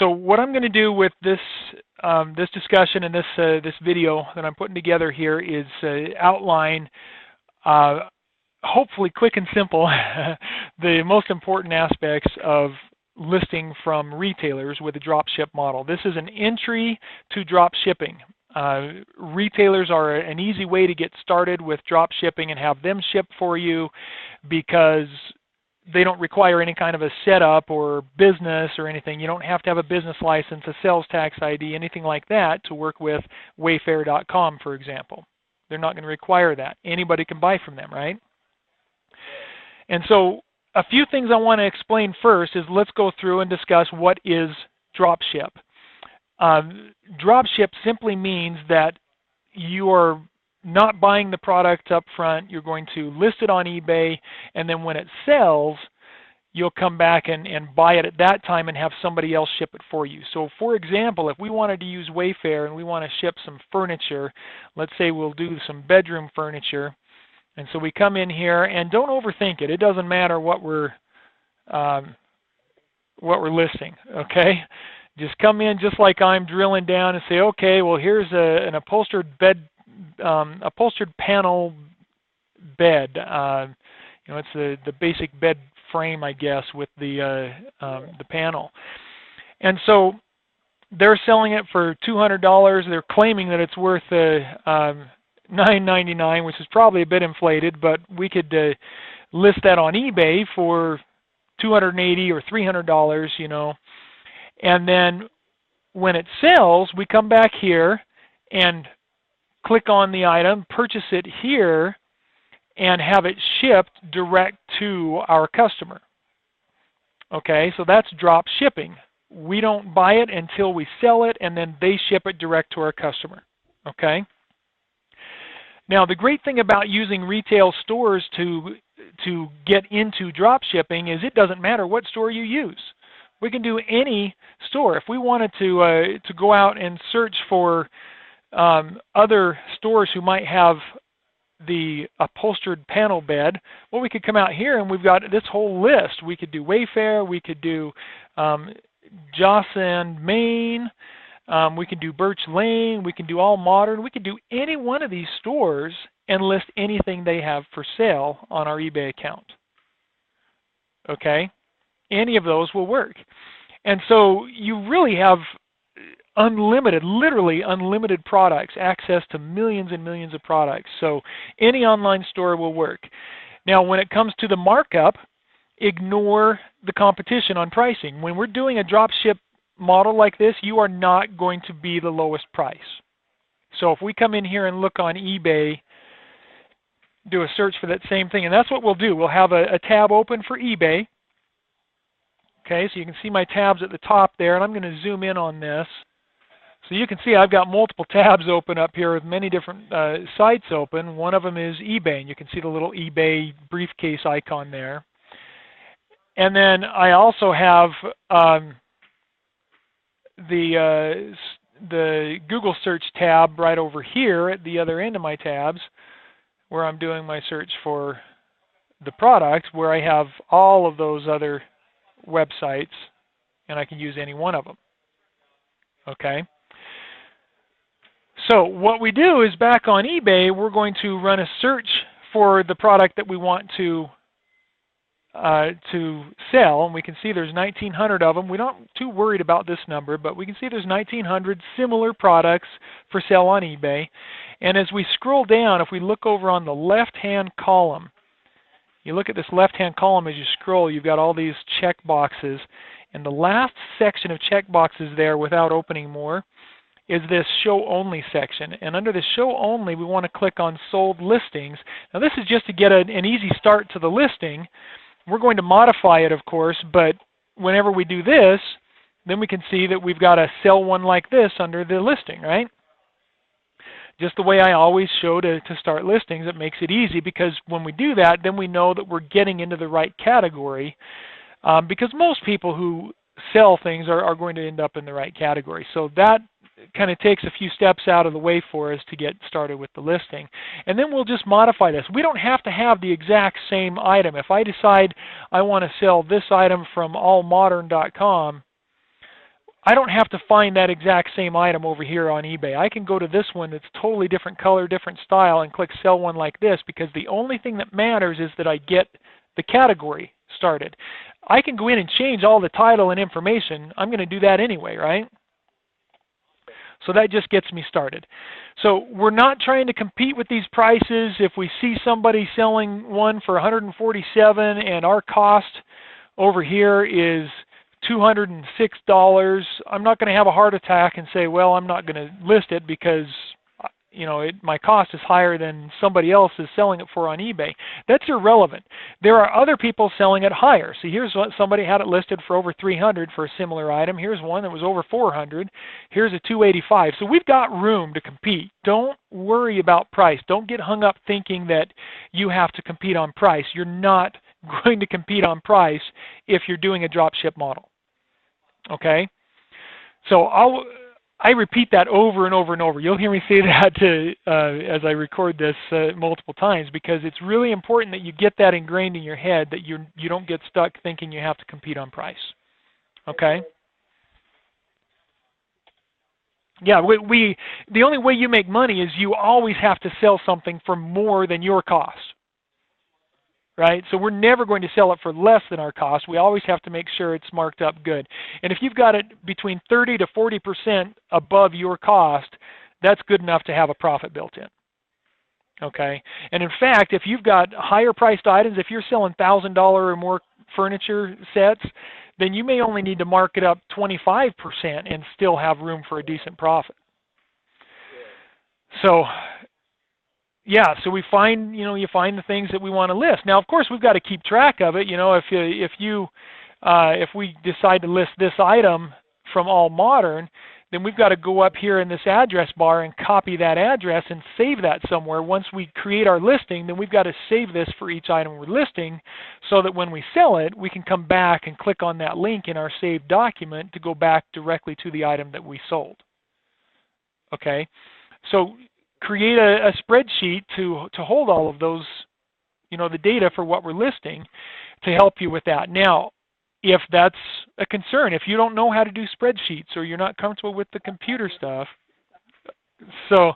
so what I'm going to do with this this discussion and this video that I'm putting together here is outline, hopefully quick and simple, the most important aspects of listing from retailers with a dropship model. This is an entry to drop shipping. Retailers are an easy way to get started with drop shipping and have them ship for you, because they don't require any kind of a setup or business or anything. You don't have to have a business license, a sales tax ID, anything like that to work with Wayfair.com, for example. They're not going to require that. Anybody can buy from them, right? And so a few things I want to explain first is, let's go through and discuss what is dropship. Dropship simply means that you are not buying the product up front. You're going to list it on eBay, and then when it sells, you'll come back and buy it at that time and have somebody else ship it for you. So for example, if we wanted to use Wayfair and we want to ship some furniture, let's say we'll do some bedroom furniture, and so we come in here, and don't overthink it. It doesn't matter what we're listing, okay? Just come in just like I'm drilling down and say, okay, well, here's an upholstered bed, upholstered panel bed. It's the basic bed frame, I guess, with the panel. And so they're selling it for $200. They're claiming that it's worth $9.99, which is probably a bit inflated, but we could list that on eBay for $280 or $300, you know. And then when it sells, we come back here and click on the item, purchase it here, and have it shipped direct to our customer. Okay, so that's drop shipping. We don't buy it until we sell it, and then they ship it direct to our customer. Okay. Now, the great thing about using retail stores to get into drop shipping is it doesn't matter what store you use. We can do any store. If we wanted to go out and search for other stores who might have the upholstered panel bed, well, we could come out here and we've got this whole list. We could do Wayfair, we could do Joss & Main, we can do Birch Lane, we can do All Modern, we can do any one of these stores and list anything they have for sale on our eBay account. Okay? Any of those will work. And so you really have unlimited, literally unlimited products, access to millions and millions of products. So any online store will work. Now, when it comes to the markup, ignore the competition on pricing. When we're doing a drop ship model like this, you are not going to be the lowest price. So if we come in here and look on eBay, do a search for that same thing, and that's what we'll do. We'll have a tab open for eBay. Okay, so you can see my tabs at the top there, and I'm going to zoom in on this. So you can see I've got multiple tabs open up here with many different sites open. One of them is eBay, and you can see the little eBay briefcase icon there. And then I also have the Google search tab right over here at the other end of my tabs, where I'm doing my search for the product, where I have all of those other websites, and I can use any one of them. Okay. So what we do is, back on eBay, we're going to run a search for the product that we want to sell, and we can see there's 1,900 of them. We're not too worried about this number, but we can see there's 1,900 similar products for sale on eBay. And as we scroll down, if we look over on the left-hand column, you look at this left-hand column as you scroll, you've got all these check boxes. And the last section of check boxes there, without opening more, is this Show Only section. And under the Show Only, we want to click on Sold Listings. Now, this is just to get an easy start to the listing. We're going to modify it, of course, but whenever we do this, then we can see that we've got a sell one like this under the listing, right? Just the way I always show to start listings. It makes it easy, because when we do that, then we know that we're getting into the right category, because most people who sell things are going to end up in the right category. So that kind of takes a few steps out of the way for us to get started with the listing. And then we'll just modify this. We don't have to have the exact same item. If I decide I want to sell this item from allmodern.com, I don't have to find that exact same item over here on eBay. I can go to this one that's totally different color, different style, and click sell one like this, because the only thing that matters is that I get the category started. I can go in and change all the title and information. I'm going to do that anyway, right? So that just gets me started. So we're not trying to compete with these prices. If we see somebody selling one for $147 and our cost over here is $206, I'm not going to have a heart attack and say, well, I'm not going to list it because my cost is higher than somebody else is selling it for on eBay. That's irrelevant. There are other people selling it higher. See, here's what somebody had it listed for over $300 for a similar item. Here's one that was over $400. Here's a $285. So we've got room to compete. Don't worry about price. Don't get hung up thinking that you have to compete on price. You're not going to compete on price if you're doing a dropship model. Okay? So I repeat that over and over and over. You'll hear me say that as I record this multiple times, because it's really important that you get that ingrained in your head, that you don't get stuck thinking you have to compete on price. Okay? Yeah, the only way you make money is you always have to sell something for more than your cost. Right? So we're never going to sell it for less than our cost. We always have to make sure it's marked up good. And if you've got it between 30 to 40% above your cost, that's good enough to have a profit built in. Okay? And in fact, if you've got higher priced items, if you're selling $1,000 or more furniture sets, then you may only need to mark it up 25% and still have room for a decent profit. So yeah, so we find, you find the things that we want to list. Now, of course, we've got to keep track of it. If we decide to list this item from All Modern, then we've got to go up here in this address bar and copy that address and save that somewhere. Once we create our listing, then we've got to save this for each item we're listing, so that when we sell it, we can come back and click on that link in our saved document to go back directly to the item that we sold. Okay, so create a spreadsheet to hold all of those, the data for what we're listing, to help you with that. Now, if that's a concern, if you don't know how to do spreadsheets or you're not comfortable with the computer stuff, so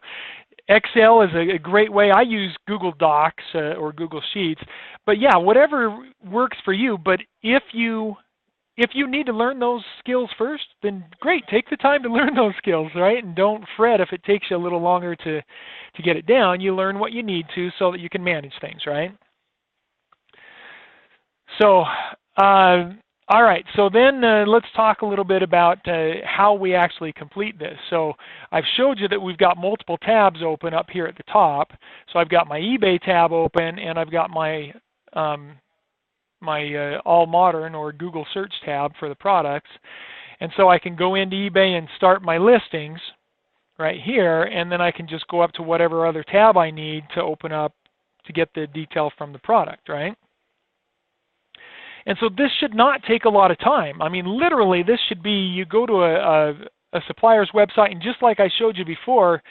Excel is a great way. I use Google Docs or Google Sheets, but yeah, whatever works for you. But if you need to learn those skills first, then great, take the time to learn those skills, right? And don't fret if it takes you a little longer to get it down. You learn what you need to so that you can manage things, right? So, all right, so then let's talk a little bit about how we actually complete this. So I've showed you that we've got multiple tabs open up here at the top. So I've got my eBay tab open, and I've got my All Modern or Google search tab for the products. And so I can go into eBay and start my listings right here, and then I can just go up to whatever other tab I need to open up to get the detail from the product, right? And so this should not take a lot of time. I mean, literally, this should be, you go to a supplier's website, and just like I showed you before,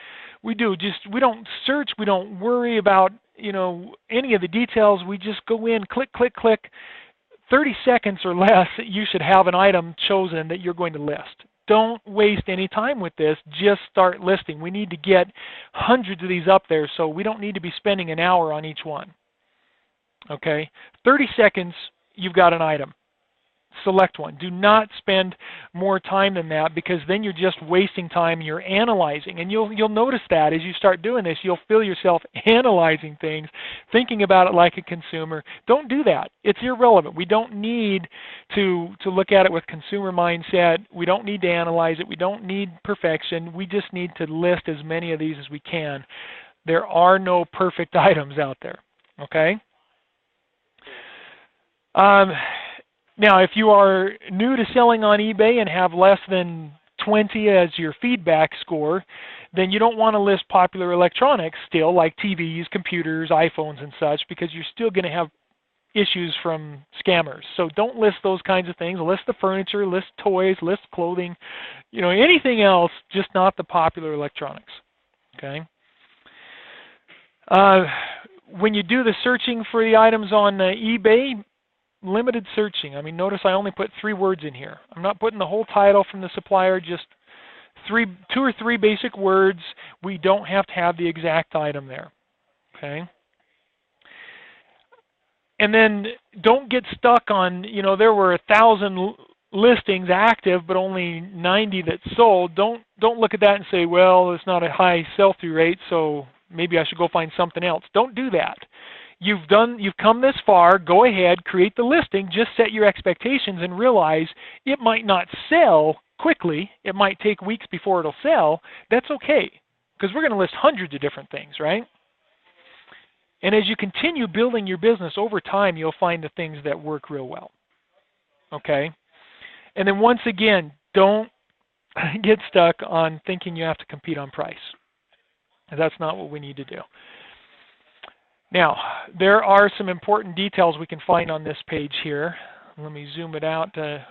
we don't search, we don't worry about any of the details. We just go in, click, click, click. 30 seconds or less, you should have an item chosen that you're going to list. Don't waste any time with this. Just start listing. We need to get hundreds of these up there, so we don't need to be spending an hour on each one. Okay? 30 seconds, you've got an item. Select one. Do not spend more time than that, because then you're just wasting time. You're analyzing, and you'll notice that as you start doing this, you'll feel yourself analyzing things, thinking about it like a consumer. Don't do that. It's irrelevant. We don't need to look at it with consumer mindset. We don't need to analyze it. We don't need perfection. We just need to list as many of these as we can. There are no perfect items out there. Okay? Now, if you are new to selling on eBay and have less than 20 as your feedback score, then you don't want to list popular electronics still, like TVs, computers, iPhones, and such, because you're still going to have issues from scammers. So don't list those kinds of things. List the furniture, list toys, list clothing, anything else, just not the popular electronics. Okay? When you do the searching for the items on eBay, limited searching. I mean, notice I only put 3 words in here. I'm not putting the whole title from the supplier, just 2 or 3 basic words. We don't have to have the exact item there. Okay. And then don't get stuck on, there were 1,000 listings active, but only 90 that sold. Don't look at that and say, well, it's not a high sell-through rate, so maybe I should go find something else. Don't do that. You've come this far. Go ahead, create the listing. Just set your expectations and realize it might not sell quickly. It might take weeks before it'll sell. That's okay, because we're going to list hundreds of different things, right? And as you continue building your business over time, you'll find the things that work real well. Okay? And then once again, don't get stuck on thinking you have to compete on price. That's not what we need to do. Now, there are some important details we can find on this page here. Let me zoom it out.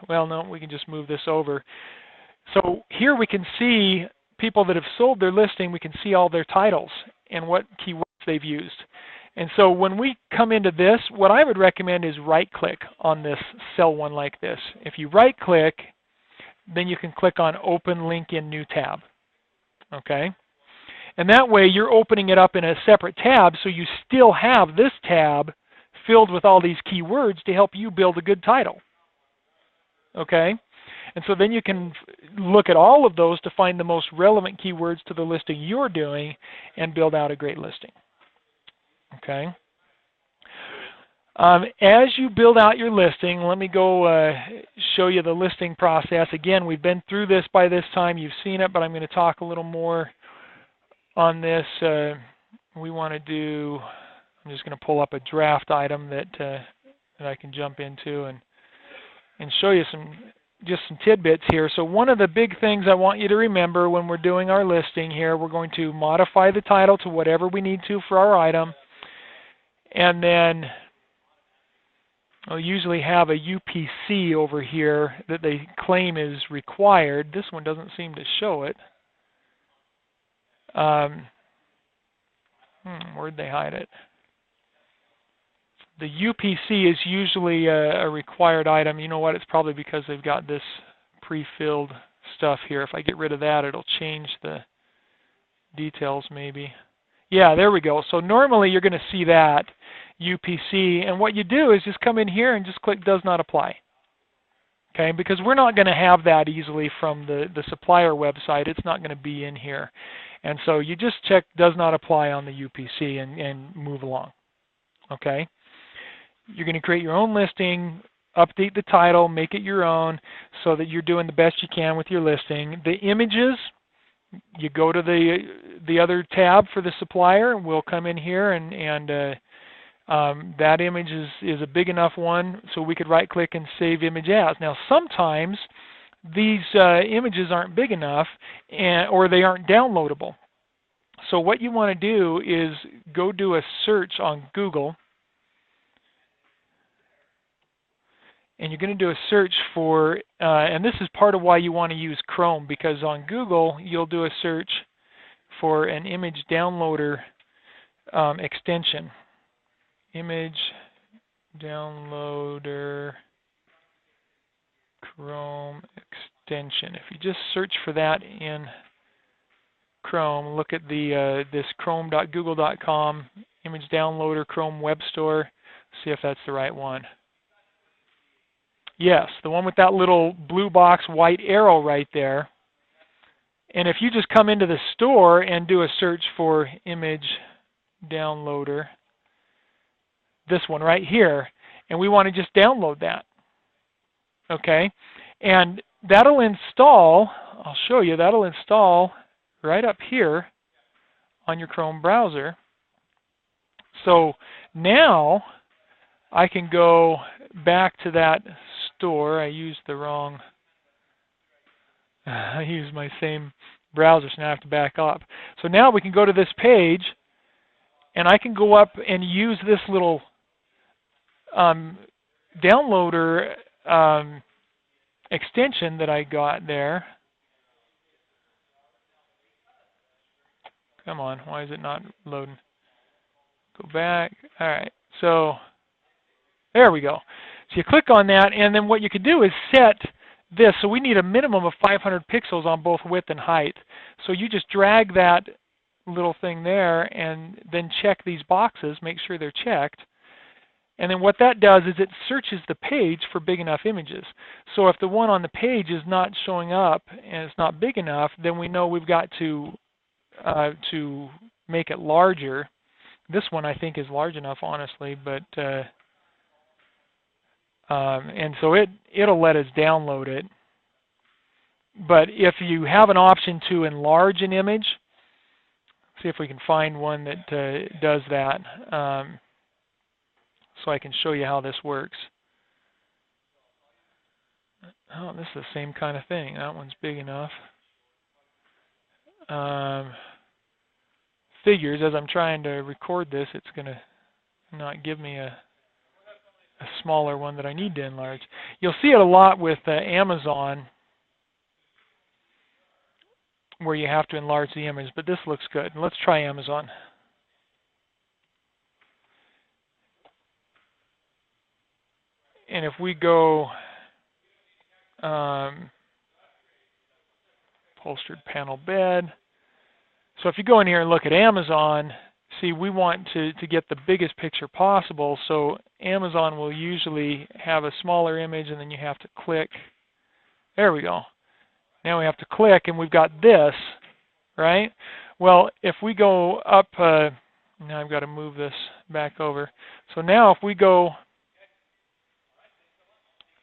Well, no, we can just move this over. So here we can see people that have sold their listing. We can see all their titles and what keywords they've used. And so when we come into this, what I would recommend is right-click on this sell one like this. If you right-click, then you can click on Open Link in New Tab. Okay? And that way you're opening it up in a separate tab, so you still have this tab filled with all these keywords to help you build a good title. Okay? And so then you can look at all of those to find the most relevant keywords to the listing you're doing and build out a great listing. Okay. As you build out your listing, let me go show you the listing process. Again, we've been through this by this time. You've seen it, but I'm going to talk a little more on this. We want to do, I'm just going to pull up a draft item that I can jump into and show you just some tidbits here. So one of the big things I want you to remember when we're doing our listing here, we're going to modify the title to whatever we need to for our item. And then I'll usually have a UPC over here that they claim is required. This one doesn't seem to show it. Where'd they hide it? The UPC is usually a required item. You know what? It's probably because they've got this pre-filled stuff here. If I get rid of that, it'll change the details maybe. Yeah, there we go. So normally you're going to see that UPC, and what you do is just come in here and just click Does Not Apply. Okay, because we're not going to have that easily from the supplier website. It's not going to be in here. And so you just check Does Not Apply on the UPC and move along. Okay? You're going to create your own listing, update the title, make it your own so that you're doing the best you can with your listing. The images, you go to the other tab for the supplier. We'll come in here and that image is a big enough one so we could right click and save image as. Now sometimes these images aren't big enough or they aren't downloadable. So what you want to do is go do a search on Google, and you're going to do a search for, and this is part of why you want to use Chrome, because on Google you'll do a search for an image downloader extension. Image downloader Chrome extension. If you just search for that in Chrome, look at this chrome.google.com image downloader Chrome web store, see if that's the right one. Yes, the one with that little blue box white arrow right there. And if you just come into the store and do a search for image downloader, this one right here, and we want to just download that. Okay? And that'll install, I'll show you, that'll install right up here on your Chrome browser. So now I can go back to that store. I used the wrong, I used my same browser, so now I have to back up. So now we can go to this page, and I can go up and use this little downloader extension that I got there. Come on, why is it not loading? Go back. All right, so there we go. So you click on that, and then what you can do is set this. So we need a minimum of 500 pixels on both width and height. So you just drag that little thing there and then check these boxes, make sure they're checked. And then what that does is it searches the page for big enough images. So if the one on the page is not showing up and it's not big enough, then we know we've got to make it larger. This one I think is large enough, honestly, but and so it'll let us download it. But if you have an option to enlarge an image, see if we can find one that does that, so I can show you how this works. Oh, this is the same kind of thing. That one's big enough. Figures, as I'm trying to record this, it's going to not give me a smaller one that I need to enlarge. You'll see it a lot with Amazon, where you have to enlarge the image, but this looks good. Let's try Amazon. And if we go upholstered panel bed, so if you go in here and look at Amazon, see, we want to get the biggest picture possible, so Amazon will usually have a smaller image, and then you have to click. There we go. Now we have to click, and we've got this, right? Well, if we go up, now I've got to move this back over. So now if we go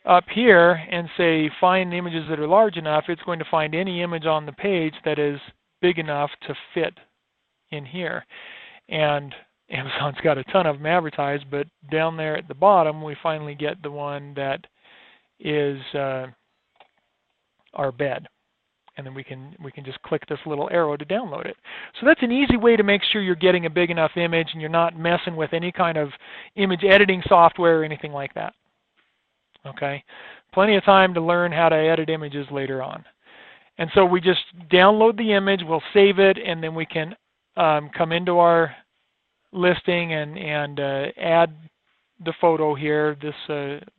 up here and say find images that are large enough, it's going to find any image on the page that is big enough to fit in here. And Amazon's got a ton of them advertised, but down there at the bottom we finally get the one that is our bed. And then we can just click this little arrow to download it. So that's an easy way to make sure you're getting a big enough image and you're not messing with any kind of image editing software or anything like that. Okay, plenty of time to learn how to edit images later on. And so we just download the image, we'll save it, and then we can come into our listing and add the photo here. This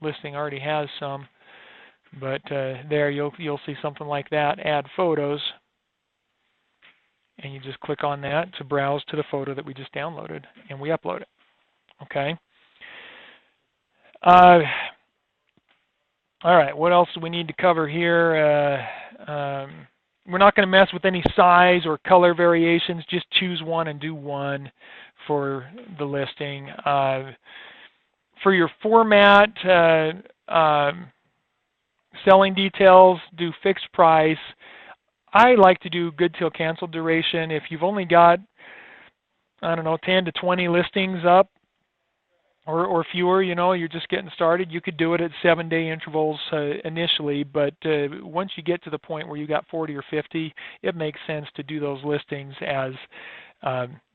listing already has some, but there you'll see something like that, add photos, and you just click on that to browse to the photo that we just downloaded, and we upload it. Okay. All right, what else do we need to cover here? We're not going to mess with any size or color variations. Just choose one and do one for the listing. For your format, selling details, do fixed price. I like to do good till cancel duration. If you've only got, I don't know, 10 to 20 listings up, or fewer, you know, you're just getting started, you could do it at 7-day intervals initially, but once you get to the point where you got 40 or 50, it makes sense to do those listings as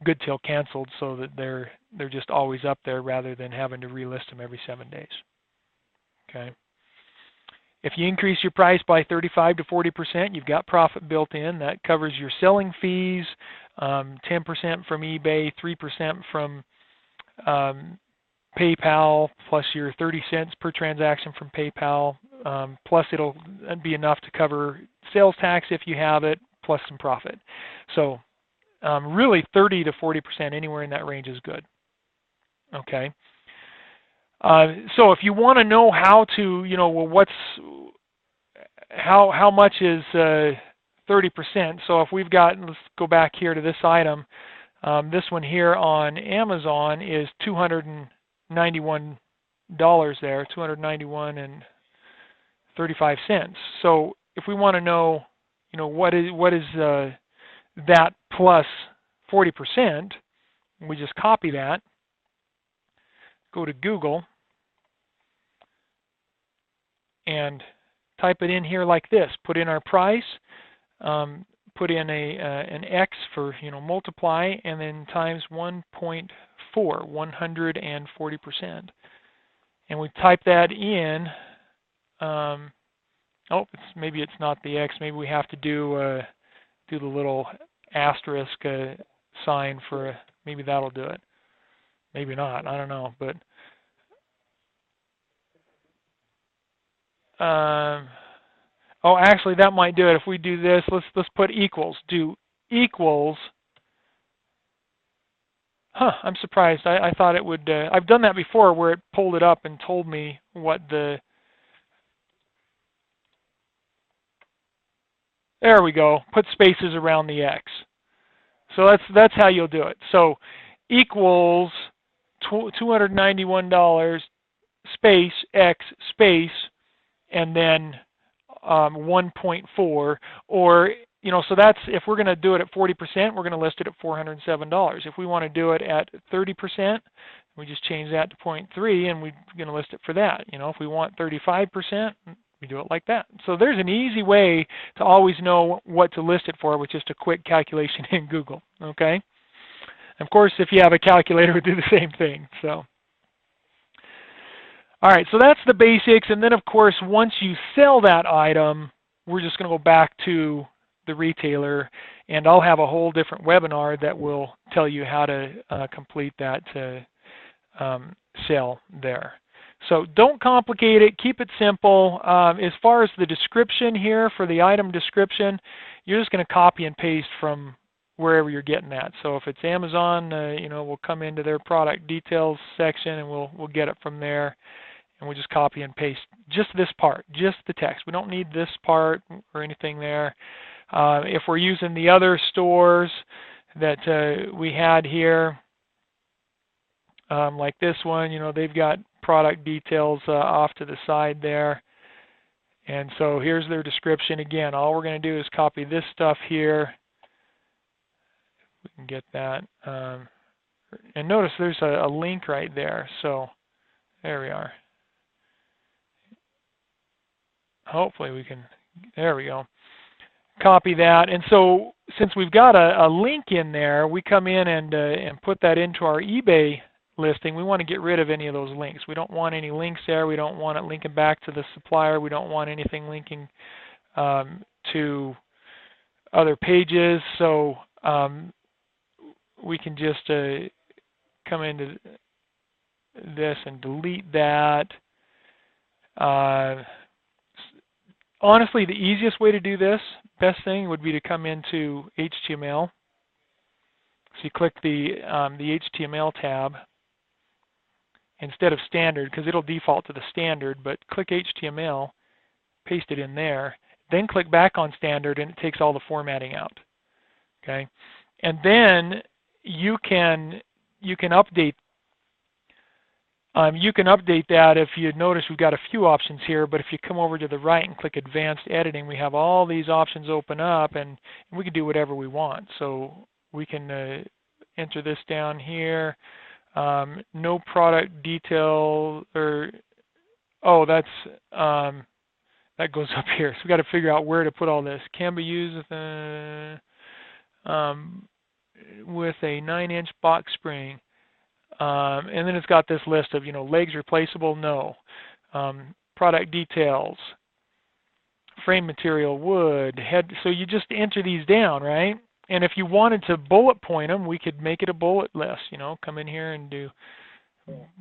good till canceled, so that they're just always up there rather than having to relist them every 7 days. Okay. If you increase your price by 35 to 40%, you've got profit built in. That covers your selling fees, 10% from eBay, 3% from PayPal, plus your 30 cents per transaction from PayPal, plus it'll be enough to cover sales tax if you have it, plus some profit. So really 30 to 40%, anywhere in that range is good. Okay. So if you want to know how to, you know, well, how much is 30%? So if we've got, let's go back here to this item. This one here on Amazon is $291 there, $291.35. So if we want to know, you know, what is that plus 40%, we just copy that, go to Google, and type it in here like this. Put in our price, put in an X for, you know, multiply, and then times 1.4, 140%. And we type that in. Maybe it's not the X. Maybe we have to do the little asterisk sign for. Maybe that'll do it. Maybe not. I don't know. But oh, actually, that might do it. If we do this, let's put equals. Do equals. Huh, I'm surprised. I thought it would. I've done that before where it pulled it up and told me what the. There we go. Put spaces around the X. So that's how you'll do it. So equals $291 space X space and then 1.4, or so that's if we're going to do it at 40%, we're going to list it at $407. If we want to do it at 30%, we just change that to 0.3 and we're going to list it for that. If we want 35%, we do it like that. So there's an easy way to always know what to list it for with just a quick calculation in Google. Okay. Of course, if you have a calculator, it would do the same thing. So. All right, so that's the basics, and then of course once you sell that item, we're just going to go back to the retailer, and I'll have a whole different webinar that will tell you how to complete that sale there. So don't complicate it, keep it simple. As far as the description here for the item description, you're just going to copy and paste from wherever you're getting that. So if it's Amazon, we'll come into their product details section and we'll get it from there. And we'll just copy and paste just this part, just the text. We don't need this part or anything there. If we're using the other stores that we had here, like this one, they've got product details off to the side there. And so here's their description. Again, all we're going to do is copy this stuff here. We can get that. And notice there's a link right there. So there we are. Hopefully we can, there we go. Copy that. And so since we've got a link in there, we come in and put that into our eBay listing. We want to get rid of any of those links. We don't want any links there. We don't want it linking back to the supplier. We don't want anything linking to other pages. So we can just come into this and delete that. Honestly, the easiest way to do this, best thing, would be to come into HTML. So you click the HTML tab instead of standard, because it'll default to the standard, but click HTML, paste it in there, then click back on standard and it takes all the formatting out. Okay? And then you can update that. If you notice, we've got a few options here, but if you come over to the right and click Advanced Editing, we have all these options open up, and we can do whatever we want. So we can enter this down here. No product detail, or that goes up here. So we've got to figure out where to put all this. Can be used with a 9-inch box spring. And then it's got this list of, legs replaceable, no. Product details, frame material, wood, head. So you just enter these down, right? And if you wanted to bullet point them, we could make it a bullet list. Come in here and do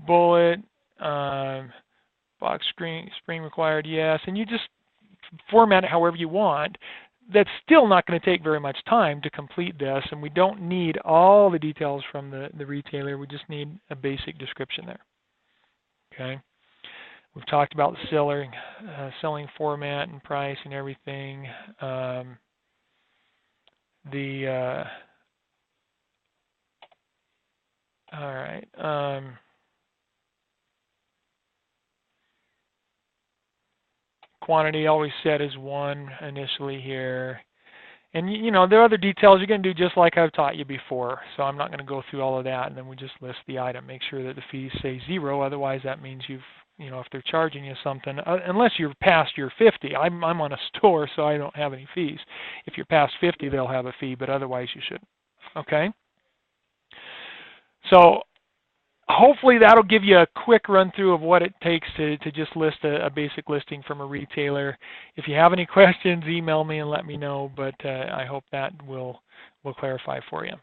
bullet, box spring required, yes. And you just format it however you want. That's still not going to take very much time to complete this, and we don't need all the details from the retailer. We just need a basic description there. Okay. We've talked about the selling format and price and everything. All right. Quantity always set as 1 initially here. And there are other details you're going to do just like I've taught you before. So I'm not going to go through all of that, and then we just list the item. Make sure that the fees say 0. Otherwise, that means if they're charging you something, unless you're past your 50. I'm on a store, so I don't have any fees. If you're past 50, they'll have a fee, but otherwise you shouldn't. Okay? So hopefully that'll give you a quick run through of what it takes to just list a basic listing from a retailer. If you have any questions, email me and let me know, but I hope that will clarify for you.